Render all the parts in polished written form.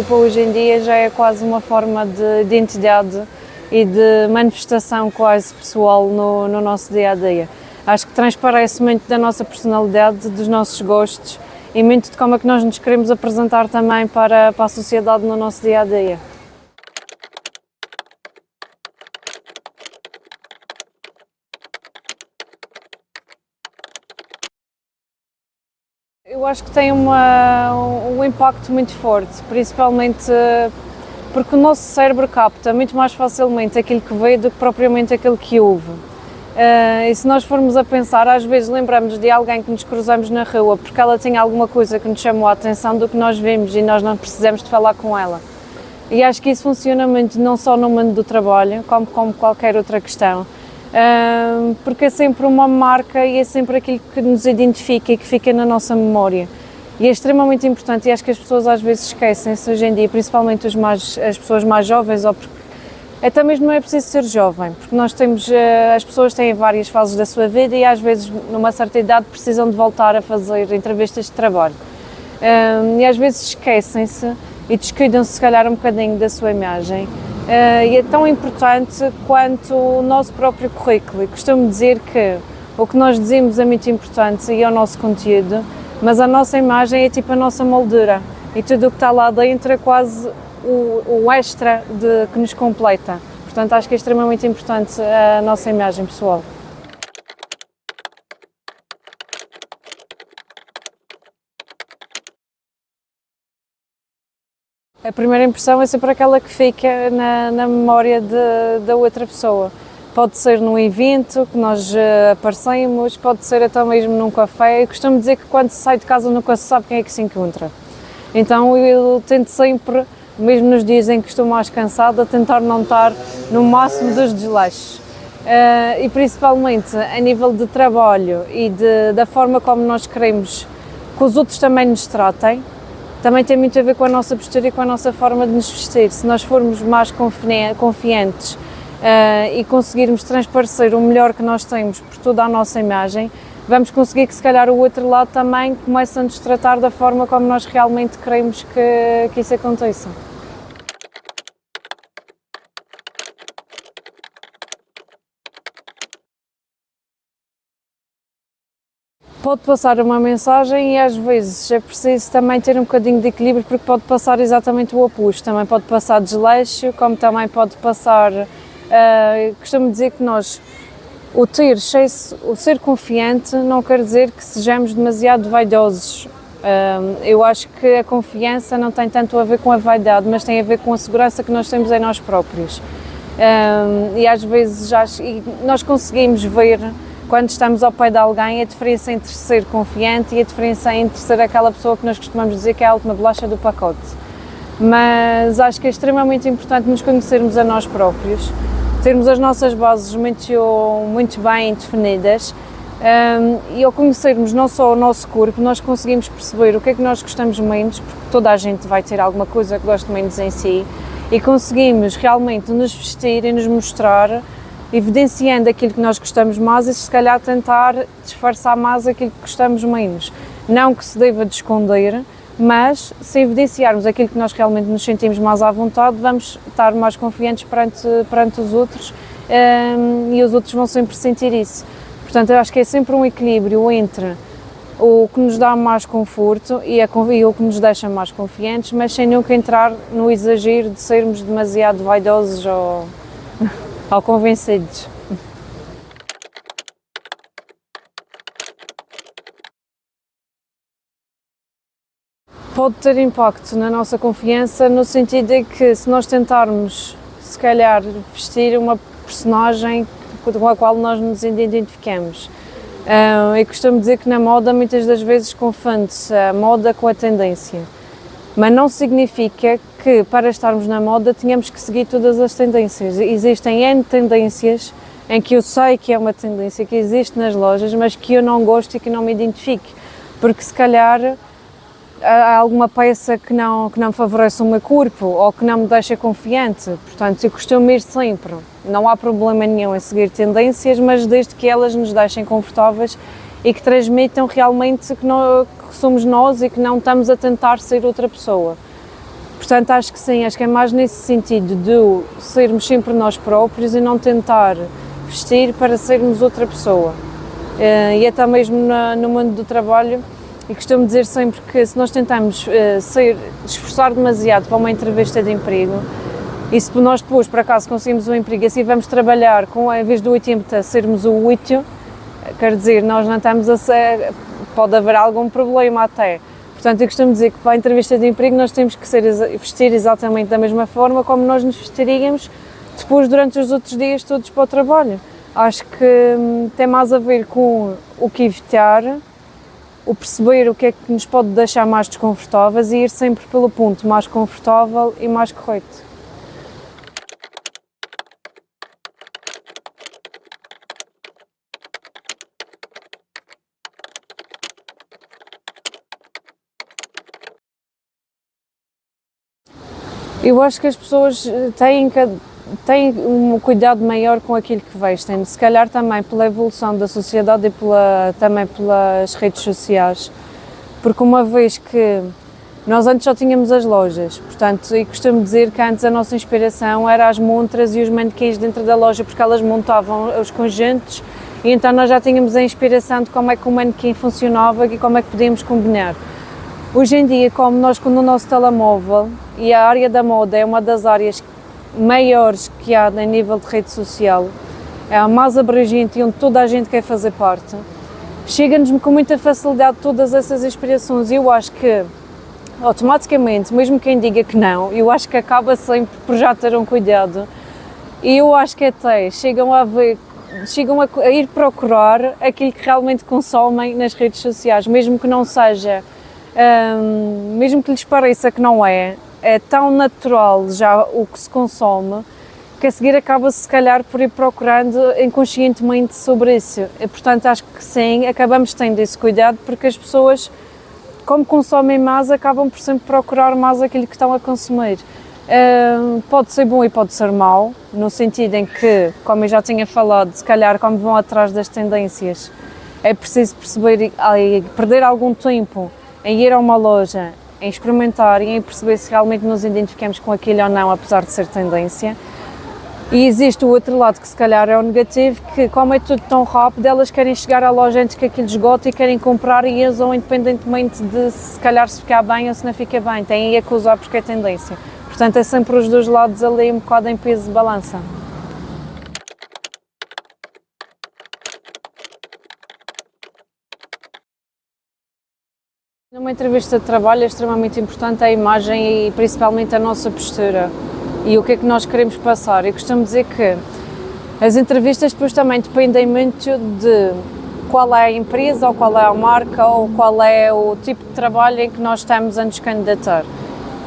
roupa hoje em dia já é quase uma forma de identidade e de manifestação quase pessoal no nosso dia-a-dia. Acho que transparece muito da nossa personalidade, dos nossos gostos e muito de como é que nós nos queremos apresentar também para a sociedade no nosso dia-a-dia. Eu acho que tem um impacto muito forte, principalmente porque o nosso cérebro capta muito mais facilmente aquilo que vê do que propriamente aquilo que ouve. E se nós formos a pensar, às vezes lembramos de alguém que nos cruzamos na rua porque ela tem alguma coisa que nos chamou a atenção do que nós vemos e nós não precisamos de falar com ela. E acho que isso funciona muito não só no mundo do trabalho, como qualquer outra questão. Porque é sempre uma marca e é sempre aquilo que nos identifica e que fica na nossa memória. E é extremamente importante e acho que as pessoas às vezes esquecem-se hoje em dia, principalmente as pessoas mais jovens, ou porque até mesmo não é preciso ser jovem, porque as pessoas têm várias fases da sua vida e às vezes numa certa idade precisam de voltar a fazer entrevistas de trabalho. E às vezes esquecem-se e descuidam-se se calhar um bocadinho da sua imagem. E é tão importante quanto o nosso próprio currículo. E costumo dizer que o que nós dizemos é muito importante e é o nosso conteúdo, mas a nossa imagem é tipo a nossa moldura e tudo o que está lá dentro é quase o extra que nos completa. Portanto, acho que é extremamente importante a nossa imagem pessoal. A primeira impressão é sempre aquela que fica na memória da outra pessoa. Pode ser num evento que nós aparecemos, pode ser até mesmo num café. Eu costumo dizer que quando se sai de casa nunca se sabe quem é que se encontra. Então eu tento sempre, mesmo nos dias em que estou mais cansada, tentar não estar no máximo dos desleixos. E principalmente a nível de trabalho e da forma como nós queremos que os outros também nos tratem, também tem muito a ver com a nossa postura e com a nossa forma de nos vestir. Se nós formos mais confiantes e conseguirmos transparecer o melhor que nós temos por toda a nossa imagem, vamos conseguir que se calhar o outro lado também comece a nos tratar da forma como nós realmente queremos que isso aconteça. Pode passar uma mensagem e às vezes é preciso também ter um bocadinho de equilíbrio porque pode passar exatamente o oposto, também pode passar desleixo, como também pode passar, costumo dizer que o ser confiante não quer dizer que sejamos demasiado vaidosos. Eu acho que a confiança não tem tanto a ver com a vaidade, mas tem a ver com a segurança que nós temos em nós próprios. E às vezes nós conseguimos ver, quando estamos ao pé de alguém, a diferença entre ser confiante e a diferença entre ser aquela pessoa que nós costumamos dizer que é a última bolacha do pacote. Mas acho que é extremamente importante nos conhecermos a nós próprios, termos as nossas bases muito bem definidas e ao conhecermos não só o nosso corpo, nós conseguimos perceber o que é que nós gostamos menos, porque toda a gente vai ter alguma coisa que gosta menos em si, e conseguimos realmente nos vestir e nos mostrar evidenciando aquilo que nós gostamos mais e se calhar tentar disfarçar mais aquilo que gostamos menos. Não que se deva de esconder, mas se evidenciarmos aquilo que nós realmente nos sentimos mais à vontade, vamos estar mais confiantes perante os outros e os outros vão sempre sentir isso. Portanto, eu acho que é sempre um equilíbrio entre o que nos dá mais conforto e o que nos deixa mais confiantes, mas sem nunca entrar no exagero de sermos demasiado vaidosos ou convencidos. Pode ter impacto na nossa confiança no sentido de que se nós tentarmos, se calhar, vestir uma personagem com a qual nós nos identificamos. Eu costumo dizer que na moda muitas das vezes confunde-se a moda com a tendência, mas não significa que para estarmos na moda tenhamos que seguir todas as tendências. Existem N tendências em que eu sei que é uma tendência que existe nas lojas, mas que eu não gosto e que não me identifique, porque se calhar há alguma peça que não favorece o meu corpo ou que não me deixa confiante. Portanto, eu costumo ir sempre. Não há problema nenhum em seguir tendências, mas desde que elas nos deixem confortáveis e que transmitam realmente que somos nós e que não estamos a tentar ser outra pessoa. Portanto, acho que sim, acho que é mais nesse sentido de sermos sempre nós próprios e não tentar vestir para sermos outra pessoa. E até mesmo no mundo do trabalho, e costumo dizer sempre que se nós tentamos esforçar demasiado para uma entrevista de emprego, e se nós depois, por acaso, conseguimos um emprego e assim vamos trabalhar, em vez do 80, sermos o 8, quer dizer, nós não estamos a ser, pode haver algum problema até. Portanto, eu costumo dizer que para a entrevista de emprego nós temos que vestir exatamente da mesma forma como nós nos vestiríamos depois durante os outros dias todos para o trabalho. Acho que tem mais a ver com o que evitar, o perceber o que é que nos pode deixar mais desconfortáveis e ir sempre pelo ponto mais confortável e mais correto. Eu acho que as pessoas têm um cuidado maior com aquilo que vestem, se calhar também pela evolução da sociedade e também pelas redes sociais, porque uma vez que nós antes só tínhamos as lojas, portanto, e costumo dizer que antes a nossa inspiração era as montras e os manequins dentro da loja, porque elas montavam os conjuntos e então nós já tínhamos a inspiração de como é que o manequim funcionava e como é que podíamos combinar. Hoje em dia, como nós com o nosso telemóvel, e a área da moda é uma das áreas maiores que há a nível de rede social, é a mais abrangente e onde toda a gente quer fazer parte, chega-nos com muita facilidade todas essas inspirações e eu acho que automaticamente, mesmo quem diga que não, eu acho que acaba sempre por já ter um cuidado e eu acho que até chegam a ir procurar aquilo que realmente consomem nas redes sociais, mesmo que não seja, mesmo que lhes pareça que não é tão natural já o que se consome, que a seguir acaba-se se calhar por ir procurando inconscientemente sobre isso. E, portanto, acho que sim, acabamos tendo esse cuidado porque as pessoas, como consomem mais, acabam por sempre procurar mais aquilo que estão a consumir. Pode ser bom e pode ser mau, no sentido em que, como eu já tinha falado, se calhar como vão atrás das tendências, é preciso perceber e perder algum tempo em ir a uma loja, em experimentar e em perceber se realmente nos identificamos com aquilo ou não, apesar de ser tendência. E existe o outro lado que se calhar é o negativo, que como é tudo tão rápido, elas querem chegar à loja antes que aquilo esgote e querem comprar e usam independentemente de se calhar se ficar bem ou se não fica bem, têm a que usar porque é tendência. Portanto, é sempre os dois lados ali um bocado em peso de balança. Numa entrevista de trabalho é extremamente importante a imagem e principalmente a nossa postura e o que é que nós queremos passar. Eu costumo dizer que as entrevistas depois também dependem muito de qual é a empresa ou qual é a marca ou qual é o tipo de trabalho em que nós estamos a nos candidatar.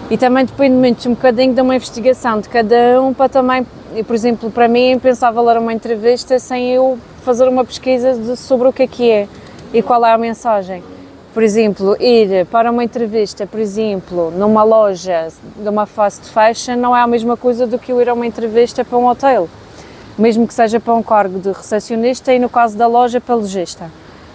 E também depende muito um bocadinho de uma investigação de cada um para também, por exemplo, para mim é impensável ler uma entrevista sem eu fazer uma pesquisa sobre o que é e qual é a mensagem. Por exemplo, ir para uma entrevista, por exemplo, numa loja de uma fast fashion não é a mesma coisa do que eu ir a uma entrevista para um hotel, mesmo que seja para um cargo de recepcionista e no caso da loja para lojista.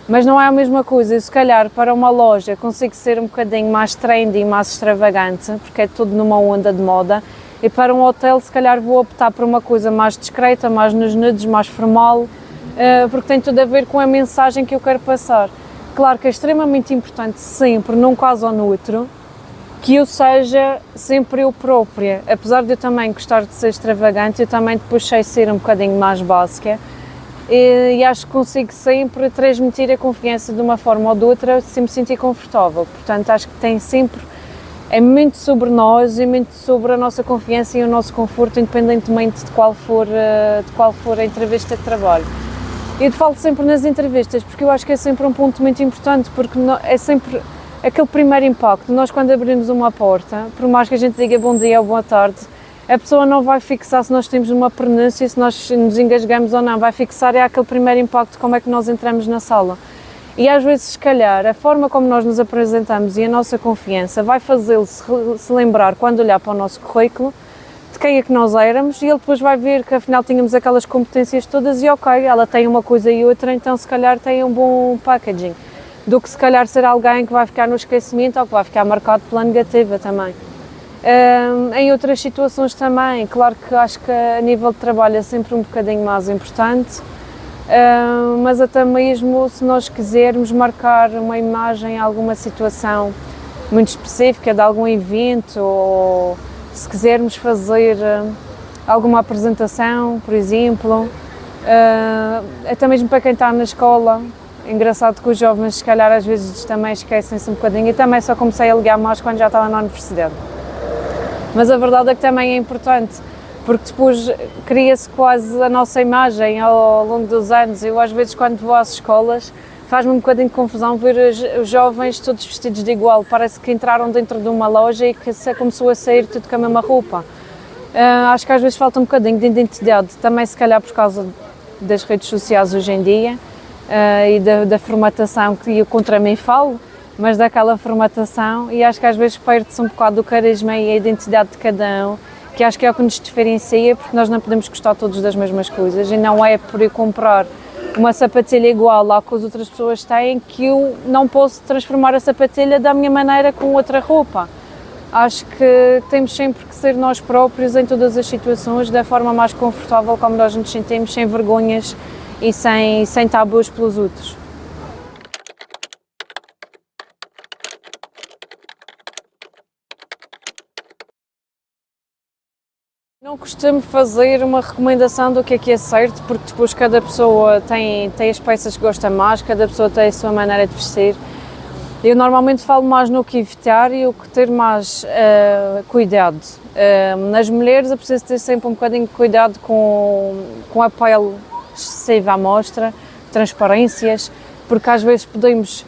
Mas não é a mesma coisa, eu se calhar para uma loja consigo ser um bocadinho mais trendy e mais extravagante, porque é tudo numa onda de moda, e para um hotel se calhar vou optar por uma coisa mais discreta, mais nos nudes, mais formal, porque tem tudo a ver com a mensagem que eu quero passar. Claro que é extremamente importante sempre, num caso ou no outro, que eu seja sempre eu própria. Apesar de eu também gostar de ser extravagante, eu também depois sei ser um bocadinho mais básica e acho que consigo sempre transmitir a confiança de uma forma ou de outra se me sentir confortável. Portanto, acho que tem sempre, é muito sobre nós e muito sobre a nossa confiança e o nosso conforto, independentemente de qual for a entrevista de trabalho. Eu falo sempre nas entrevistas, porque eu acho que é sempre um ponto muito importante, porque é sempre aquele primeiro impacto. Nós quando abrimos uma porta, por mais que a gente diga bom dia ou boa tarde, a pessoa não vai fixar se nós temos uma pronúncia, se nós nos engasgamos ou não, vai fixar aquele primeiro impacto, como é que nós entramos na sala. E às vezes, se calhar, a forma como nós nos apresentamos e a nossa confiança vai fazê-lo se lembrar, quando olhar para o nosso currículo, de quem é que nós éramos, e ele depois vai ver que afinal tínhamos aquelas competências todas e ok, ela tem uma coisa e outra, então se calhar tem um bom packaging, do que se calhar ser alguém que vai ficar no esquecimento ou que vai ficar marcado pela negativa também. Em outras situações também, claro que acho que a nível de trabalho é sempre um bocadinho mais importante, mas até mesmo se nós quisermos marcar uma imagem em alguma situação muito específica de algum evento, ou se quisermos fazer alguma apresentação, por exemplo, até mesmo para quem está na escola. É engraçado que os jovens, se calhar, às vezes também esquecem-se um bocadinho. Eu também só comecei a ligar mais quando já estava na universidade. Mas a verdade é que também é importante, porque depois cria-se quase a nossa imagem ao longo dos anos. Eu, às vezes, quando vou às escolas, faz-me um bocadinho de confusão ver os jovens todos vestidos de igual. Parece que entraram dentro de uma loja e que começou a sair tudo com a mesma roupa. Acho que às vezes falta um bocadinho de identidade, também se calhar por causa das redes sociais hoje em dia e da formatação, que eu contra mim falo, mas daquela formatação, e acho que às vezes perde-se um bocado do carisma e a identidade de cada um, que acho que é o que nos diferencia, porque nós não podemos gostar todos das mesmas coisas, e não é por eu comprar uma sapatilha igual à que as outras pessoas têm que eu não posso transformar a sapatilha da minha maneira com outra roupa. Acho que temos sempre que ser nós próprios em todas as situações, da forma mais confortável como nós nos sentimos, sem vergonhas e sem tabus pelos outros. Não costumo fazer uma recomendação do que é certo, porque depois cada pessoa tem as peças que gosta mais, cada pessoa tem a sua maneira de vestir. Eu normalmente falo mais no que evitar e o que ter mais cuidado. Nas mulheres é preciso ter sempre um bocadinho de cuidado com a pele excessiva à mostra, transparências, porque às vezes podemos,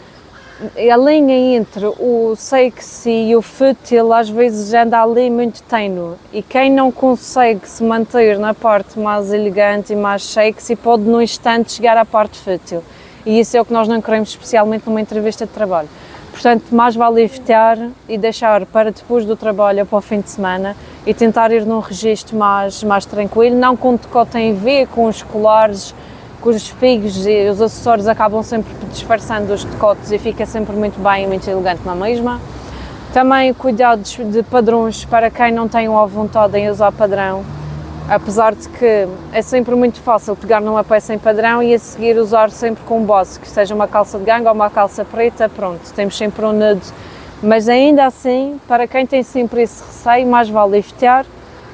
a linha entre o sexy e o fútil às vezes já anda ali muito ténue, e quem não consegue se manter na parte mais elegante e mais sexy pode no instante chegar à parte fútil, e isso é o que nós não queremos, especialmente numa entrevista de trabalho. Portanto, mais vale evitar e deixar para depois do trabalho ou para o fim de semana e tentar ir num registro mais tranquilo, não com decote em V, com os colares, com os figos, e os acessórios acabam sempre disfarçando os decotes e fica sempre muito bem e muito elegante na mesma. Também cuidados de padrões para quem não tem a vontade em usar padrão, apesar de que é sempre muito fácil pegar numa peça em padrão e a seguir usar sempre com base, que seja uma calça de ganga ou uma calça preta, pronto, temos sempre um nude. Mas ainda assim, para quem tem sempre esse receio, mais vale evitar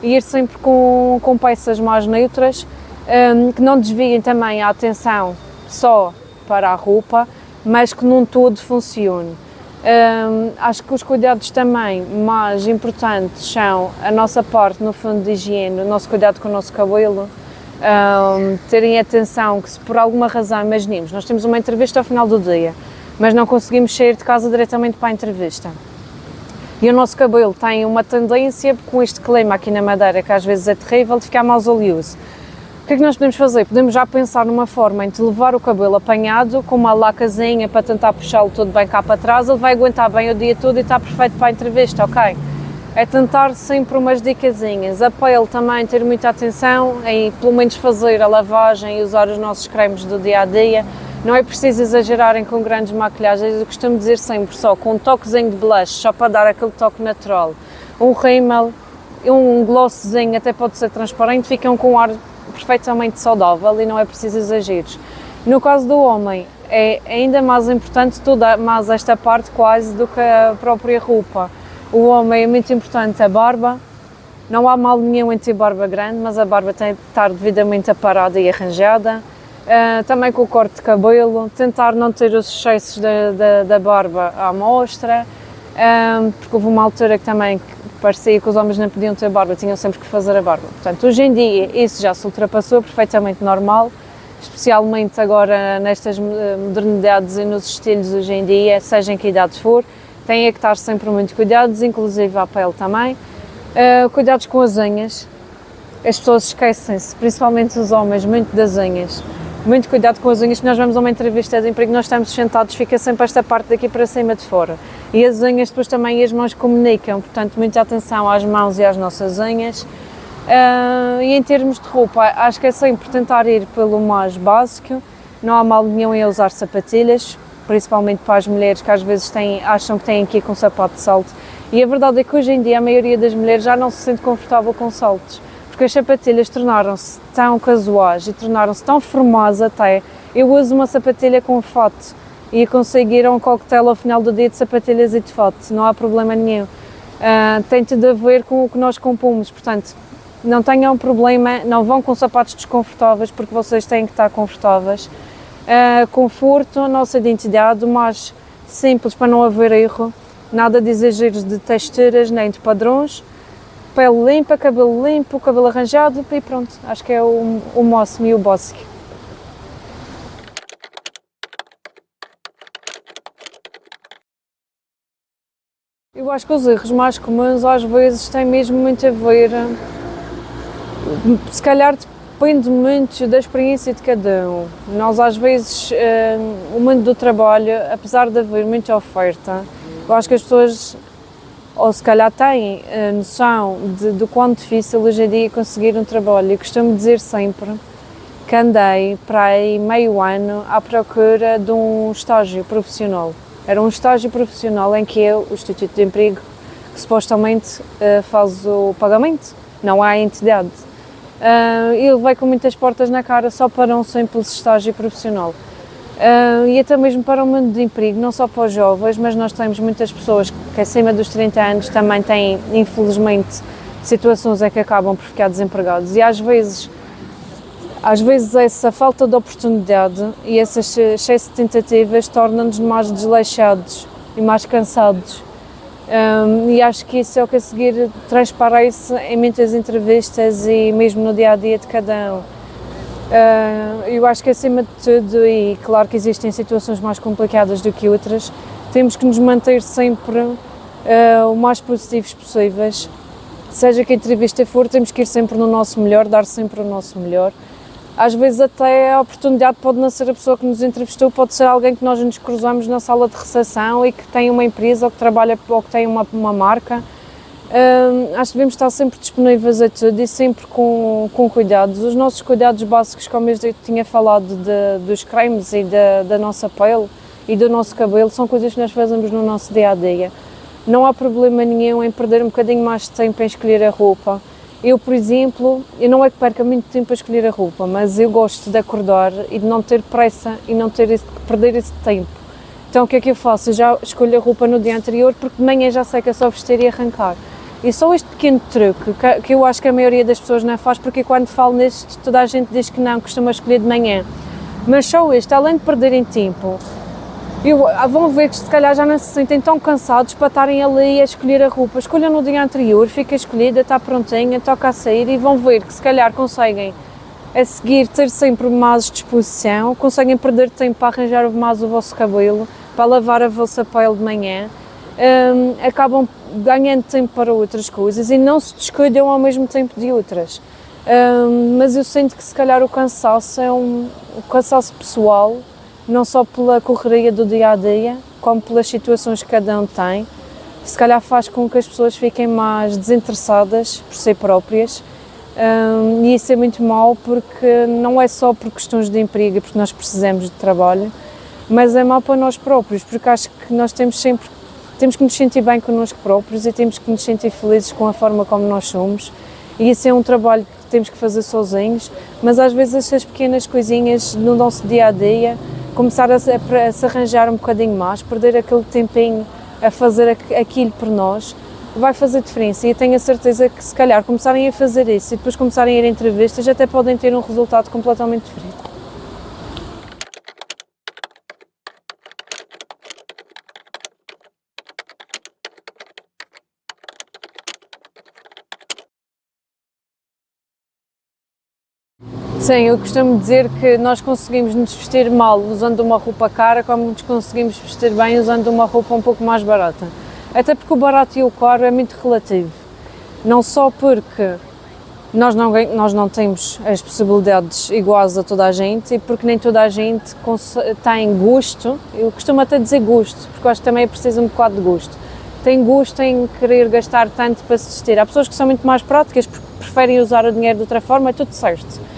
e ir sempre com peças mais neutras, que não desviem também a atenção só para a roupa, mas que num todo funcione. Acho que os cuidados também mais importantes são a nossa parte, no fundo, de higiene, o nosso cuidado com o nosso cabelo, terem atenção que se por alguma razão, imaginemos, nós temos uma entrevista ao final do dia, mas não conseguimos sair de casa diretamente para a entrevista. E o nosso cabelo tem uma tendência, com este clima aqui na Madeira, que às vezes é terrível, de ficar mais oleoso. O que é que nós podemos fazer? Podemos já pensar numa forma de levar o cabelo apanhado com uma lacazinha para tentar puxá-lo todo bem cá para trás. Ele vai aguentar bem o dia todo e está perfeito para a entrevista, ok? É tentar sempre umas dicasinhas. A pele também, ter muita atenção em pelo menos fazer a lavagem e usar os nossos cremes do dia a dia. Não é preciso exagerarem com grandes maquilhagens, eu costumo dizer sempre só com um toquezinho de blush, só para dar aquele toque natural. Um rímel, um glosszinho, até pode ser transparente, ficam com um ar perfeitamente saudável e não é preciso exageros. No caso do homem, é ainda mais importante toda mais esta parte quase do que a própria roupa. O homem é muito importante a barba, não há mal nenhum em ter barba grande, mas a barba tem de estar devidamente aparada e arranjada. Também com o corte de cabelo, tentar não ter os excessos da barba à mostra, porque houve uma altura que também parecia que os homens não podiam ter barba, tinham sempre que fazer a barba. Portanto, hoje em dia isso já se ultrapassou, perfeitamente normal, especialmente agora nestas modernidades e nos estilos hoje em dia, seja em que idade for, têm que estar sempre muito cuidados, inclusive à pele também. Cuidados com as unhas, as pessoas esquecem-se, principalmente os homens, muito das unhas. Muito cuidado com as unhas, que nós vamos a uma entrevista de emprego, nós estamos sentados, fica sempre esta parte daqui para cima de fora. E as unhas depois também e as mãos comunicam, portanto muita atenção às mãos e às nossas unhas. E em termos de roupa, acho que é sempre tentar ir pelo mais básico, não há mal nenhum em usar sapatilhas, principalmente para as mulheres que às vezes acham que têm que ir com sapato de salto E a verdade é que hoje em dia a maioria das mulheres já não se sente confortável com saltos, porque as sapatilhas tornaram-se tão casuais e tornaram-se tão formosas até. Eu uso uma sapatilha com fato e consigo ir a um coquetel ao final do dia de sapatilhas e de fato, não há problema nenhum. Tem tudo a ver com o que nós compomos, portanto, não tenham problema, não vão com sapatos desconfortáveis porque vocês têm que estar confortáveis. Conforto, a nossa identidade, o mais simples para não haver erro, nada de exageros de texturas nem de padrões, pele limpa, cabelo arranjado e pronto, acho que é o máximo e o básico. Eu acho que os erros mais comuns às vezes têm mesmo muito a ver, se calhar depende muito da experiência de cada um. Nós às vezes, o mundo do trabalho, apesar de haver muita oferta, eu acho que as pessoas, ou se calhar têm noção do quão difícil hoje em dia é conseguir um trabalho. Eu costumo dizer sempre que andei para aí meio ano à procura de um estágio profissional. Era um estágio profissional em que o Instituto de Emprego, que supostamente faz o pagamento, não há a entidade. E levei com muitas portas na cara só para um simples estágio profissional. E até mesmo para o mundo de emprego, não só para os jovens, mas nós temos muitas pessoas que acima dos 30 anos também têm, infelizmente, situações em que acabam por ficar desempregados. E às vezes essa falta de oportunidade e esse excesso de tentativas torna-nos mais desleixados e mais cansados. E acho que isso é o que a seguir transparece em muitas entrevistas e mesmo no dia-a-dia de cada um. Eu acho que acima de tudo, e claro que existem situações mais complicadas do que outras, temos que nos manter sempre o mais positivos possíveis. Seja que a entrevista for, temos que ir sempre no nosso melhor, dar sempre o nosso melhor. Às vezes até a oportunidade pode não ser a pessoa que nos entrevistou, pode ser alguém que nós nos cruzamos na sala de recepção e que tem uma empresa ou que trabalha ou que tem uma marca. Acho que devemos estar sempre disponíveis a tudo e sempre com cuidados. Os nossos cuidados básicos, como eu tinha falado dos cremes e da nossa pele e do nosso cabelo, são coisas que nós fazemos no nosso dia-a-dia. Não há problema nenhum em perder um bocadinho mais de tempo em escolher a roupa. Eu, por exemplo, eu não é que perca muito tempo a escolher a roupa, mas eu gosto de acordar e de não ter pressa e não perder esse tempo. Então o que é que eu faço? Eu já escolho a roupa no dia anterior porque de manhã já sei que é só vestir e arrancar. E só este pequeno truque, que eu acho que a maioria das pessoas não faz, porque quando falo neste, toda a gente diz que não, costuma escolher de manhã. Mas só este, além de perderem tempo, vão ver que se calhar já não se sentem tão cansados para estarem ali a escolher a roupa. Escolham no dia anterior, fica escolhida, está prontinha, toca a sair e vão ver que se calhar conseguem a seguir ter sempre mais disposição, conseguem perder tempo para arranjar mais o vosso cabelo, para lavar a vossa pele de manhã, acabam ganhando tempo para outras coisas e não se descuidam ao mesmo tempo de outras. Mas eu sinto que se calhar o cansaço é um cansaço pessoal, não só pela correria do dia-a-dia, como pelas situações que cada um tem, se calhar faz com que as pessoas fiquem mais desinteressadas por si próprias, e isso é muito mau porque não é só por questões de emprego e porque nós precisamos de trabalho, mas é mau para nós próprios, porque acho que nós temos que nos sentir bem connosco próprios e temos que nos sentir felizes com a forma como nós somos, e isso é um trabalho que temos que fazer sozinhos, mas às vezes essas pequenas coisinhas no nosso dia-a-dia, começar a se arranjar um bocadinho mais, perder aquele tempinho a fazer aquilo por nós, vai fazer diferença. E eu tenho a certeza que se calhar começarem a fazer isso e depois começarem a ir a entrevistas, até podem ter um resultado completamente diferente. Sim, eu costumo dizer que nós conseguimos nos vestir mal usando uma roupa cara, como nos conseguimos vestir bem usando uma roupa um pouco mais barata. Até porque o barato e o caro é muito relativo. Não só porque nós não temos as possibilidades iguais a toda a gente e porque nem toda a gente tem gosto, eu costumo até dizer gosto, porque eu acho que também é preciso um bocado de gosto. Tem gosto em querer gastar tanto para se vestir. Há pessoas que são muito mais práticas, porque preferem usar o dinheiro de outra forma, é tudo certo.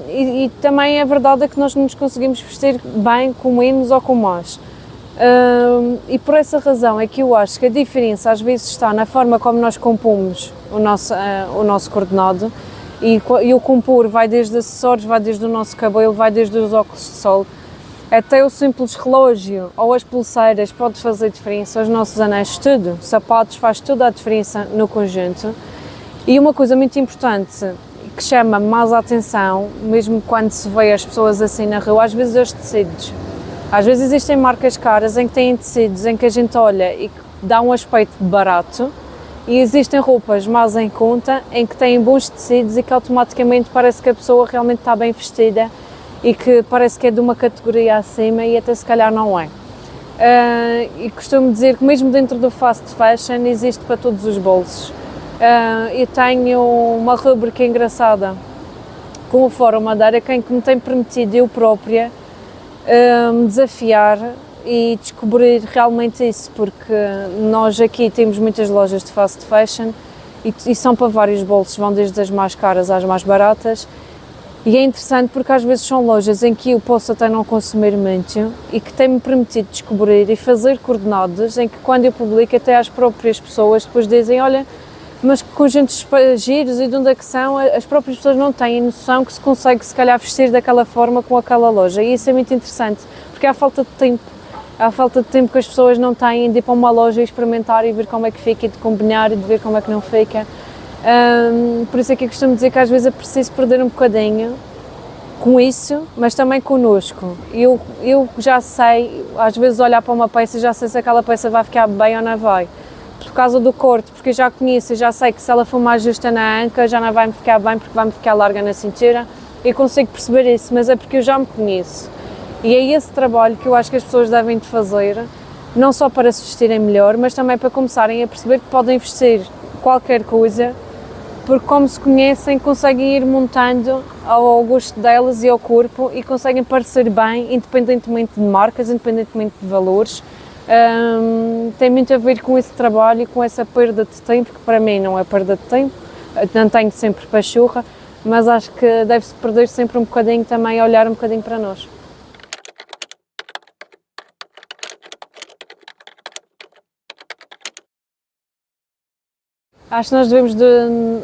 E também é verdade que nós nos conseguimos vestir bem com menos ou com mais. E por essa razão é que eu acho que a diferença às vezes está na forma como nós compomos o nosso coordenado, e o compor vai desde acessórios, vai desde o nosso cabelo, vai desde os óculos de sol, até o simples relógio ou as pulseiras pode fazer diferença, os nossos anéis, tudo, sapatos, faz toda a diferença no conjunto. E uma coisa muito importante que chama mais a atenção, mesmo quando se vê as pessoas assim na rua, às vezes é os tecidos. Às vezes existem marcas caras em que têm tecidos em que a gente olha e que dá um aspecto de barato, e existem roupas mais em conta em que têm bons tecidos e que automaticamente parece que a pessoa realmente está bem vestida e que parece que é de uma categoria acima, e até se calhar não é. E costumo dizer que mesmo dentro do fast fashion existe para todos os bolsos. Eu tenho uma rubrica engraçada com o Fórum Madeira, que me tem permitido eu própria me desafiar e descobrir realmente isso, porque nós aqui temos muitas lojas de fast fashion e são para vários bolsos, vão desde as mais caras às mais baratas, e é interessante porque às vezes são lojas em que eu posso até não consumir muito e que têm-me permitido descobrir e fazer coordenadas em que, quando eu publico, até as próprias pessoas depois dizem: olha, mas que conjuntos giros, e de onde é que são? As próprias pessoas não têm noção que se consegue se calhar vestir daquela forma com aquela loja, e isso é muito interessante, porque há falta de tempo que as pessoas não têm de ir para uma loja e experimentar e ver como é que fica, e de combinar e de ver como é que não fica. Por isso é que eu costumo dizer que às vezes é preciso perder um bocadinho com isso, mas também connosco. Eu já sei, às vezes, olhar para uma peça e já sei se aquela peça vai ficar bem ou não vai, por causa do corte, porque eu já conheço, eu já sei que se ela for mais justa na anca já não vai me ficar bem, porque vai me ficar larga na cintura. Eu consigo perceber isso, mas é porque eu já me conheço. E é esse trabalho que eu acho que as pessoas devem de fazer, não só para se vestirem melhor, mas também para começarem a perceber que podem vestir qualquer coisa, porque como se conhecem, conseguem ir montando ao gosto delas e ao corpo, e conseguem parecer bem, independentemente de marcas, independentemente de valores. Tem muito a ver com esse trabalho e com essa perda de tempo, que para mim não é perda de tempo, não tenho sempre pachorra, mas acho que deve-se perder sempre um bocadinho também, a olhar um bocadinho para nós. Acho que nós devemos de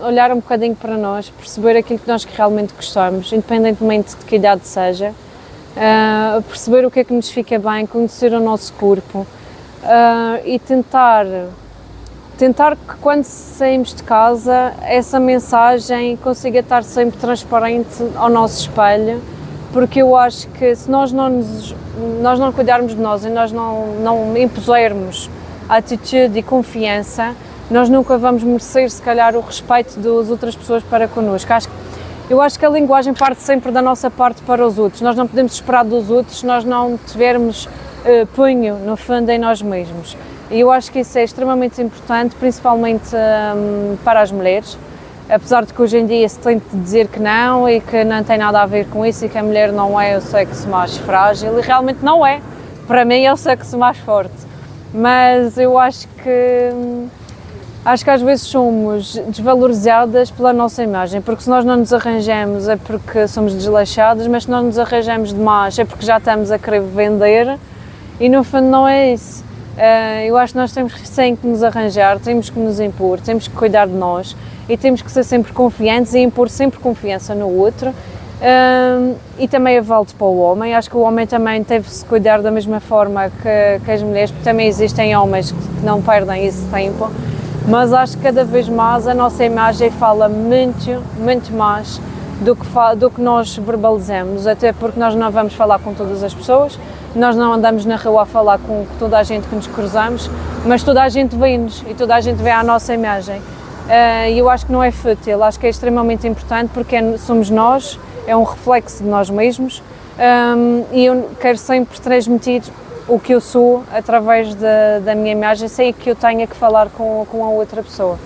olhar um bocadinho para nós, perceber aquilo que nós realmente gostamos, independentemente de que idade seja, perceber o que é que nos fica bem, conhecer o nosso corpo, e tentar que, quando saímos de casa, essa mensagem consiga estar sempre transparente ao nosso espelho, porque eu acho que se nós não cuidarmos de nós e nós não impusermos atitude e confiança, nós nunca vamos merecer, se calhar, o respeito das outras pessoas para connosco. Eu acho que a linguagem parte sempre da nossa parte para os outros. Nós não podemos esperar dos outros se nós não tivermos punho, no fundo, em nós mesmos. E eu acho que isso é extremamente importante, principalmente para as mulheres, apesar de que hoje em dia se tente dizer que não, e que não tem nada a ver com isso, e que a mulher não é o sexo mais frágil, e realmente não é. Para mim é o sexo mais forte. Mas eu acho que às vezes somos desvalorizadas pela nossa imagem, porque se nós não nos arranjamos é porque somos desleixadas, mas se não nos arranjamos demais é porque já estamos a querer vender, e no fundo não é isso. Eu acho que nós temos sim que nos arranjar, temos que nos impor, temos que cuidar de nós, e temos que ser sempre confiantes e impor sempre confiança no outro. E também é válido para o homem. Acho que o homem também deve-se cuidar da mesma forma que as mulheres, porque também existem homens que não perdem esse tempo. Mas acho que cada vez mais a nossa imagem fala muito, muito mais do que nós verbalizamos, até porque nós não vamos falar com todas as pessoas, nós não andamos na rua a falar com toda a gente que nos cruzamos, mas toda a gente vê-nos e toda a gente vê a nossa imagem. E eu acho que não é fútil, acho que é extremamente importante, porque somos nós, é um reflexo de nós mesmos, e eu quero sempre transmitir o que eu sou através da minha imagem, sem que eu tenha que falar com a outra pessoa.